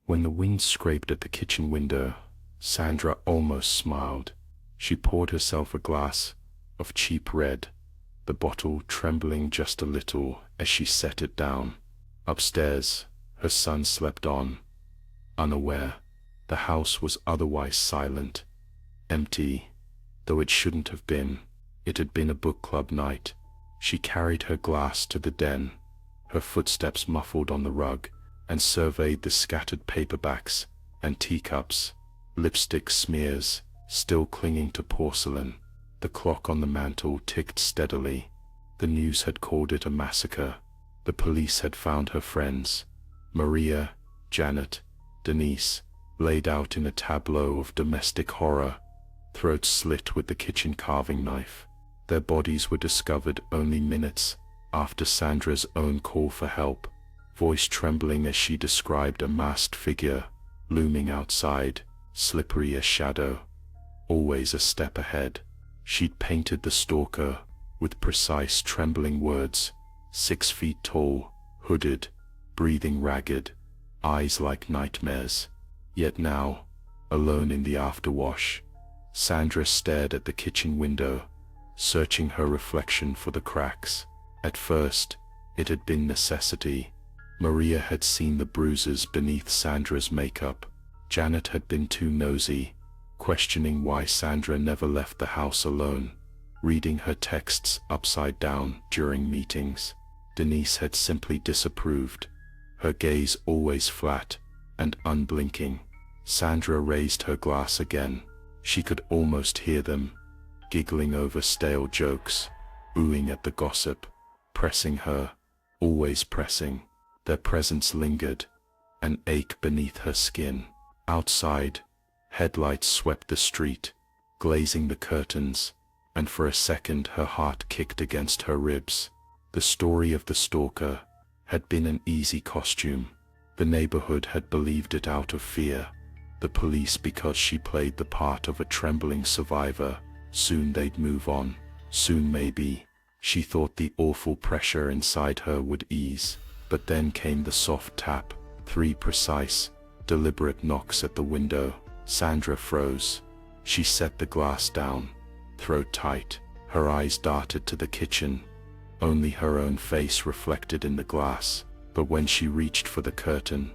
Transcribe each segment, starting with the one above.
When the wind scraped at the kitchen window, Sandra almost smiled. She poured herself a glass of cheap red, the bottle trembling just a little as she set it down. Upstairs, her son slept on, unaware. The house was otherwise silent, empty, though it shouldn't have been. It had been a book club night. She carried her glass to the den, her footsteps muffled on the rug, and surveyed the scattered paperbacks and teacups, lipstick smears still clinging to porcelain. The clock on the mantel ticked steadily. The news had called it a massacre. The police had found her friends, Maria, Janet, Denise, laid out in a tableau of domestic horror, throats slit with the kitchen carving knife. Their bodies were discovered only minutes after Sandra's own call for help, voice trembling as she described a masked figure looming outside, slippery as shadow, always a step ahead. She'd painted the stalker with precise, trembling words: 6 feet tall, hooded, breathing ragged, eyes like nightmares. Yet now, alone in the afterwash, Sandra stared at the kitchen window, searching her reflection for the cracks. At first, it had been necessity. Maria had seen the bruises beneath Sandra's makeup. Janet had been too nosy, questioning why Sandra never left the house alone, reading her texts upside down during meetings. Denise had simply disapproved, her gaze always flat and unblinking. Sandra raised her glass again. She could almost hear them, giggling over stale jokes, oohing at the gossip, pressing her, always pressing. Their presence lingered, an ache beneath her skin. Outside, headlights swept the street, glazing the curtains, and for a second her heart kicked against her ribs. The story of the stalker had been an easy costume. The neighborhood had believed it out of fear. The police because she played the part of a trembling survivor. Soon they'd move on. Soon maybe. She thought the awful pressure inside her would ease. But then came the soft tap. 3 precise, deliberate knocks at the window. Sandra froze. She set the glass down, throat tight. Her eyes darted to the kitchen, only her own face reflected in the glass. But when she reached for the curtain,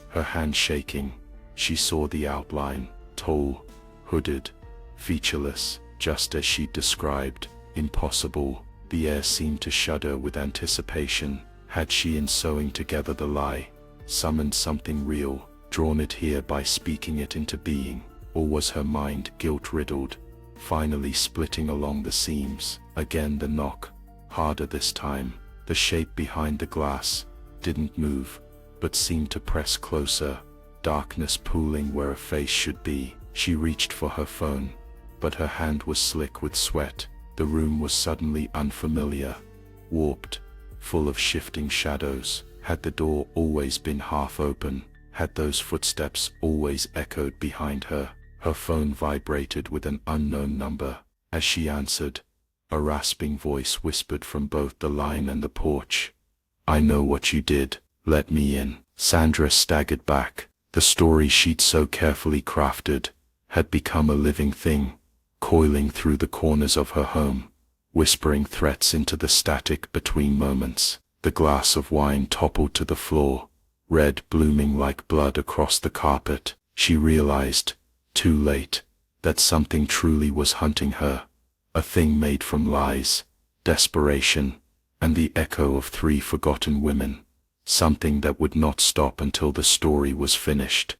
her hand shaking, she saw the outline, tall, hooded, featureless, just as she'd described. Impossible. The air seemed to shudder with anticipation. Had she, in sewing together the lie, summoned something real, drawn it here by speaking it into being? Or was her mind guilt-riddled, finally splitting along the seams? Again the knock, harder this time. The shape behind the glass didn't move, but seemed to press closer, darkness pooling where a face should be. She reached for her phone, but her hand was slick with sweat. The room was suddenly unfamiliar, warped, full of shifting shadows. Had the door always been half open? Had those footsteps always echoed behind her? Her phone vibrated with an unknown number. As she answered, a rasping voice whispered from both the line and the porch. "I know what you did. Let me in." Sandra staggered back. The story she'd so carefully crafted had become a living thing, coiling through the corners of her home, whispering threats into the static between moments. The glass of wine toppled to the floor, red blooming like blood across the carpet. She realized, too late, that something truly was hunting her, a thing made from lies, desperation, and the echo of 3 forgotten women, something that would not stop until the story was finished.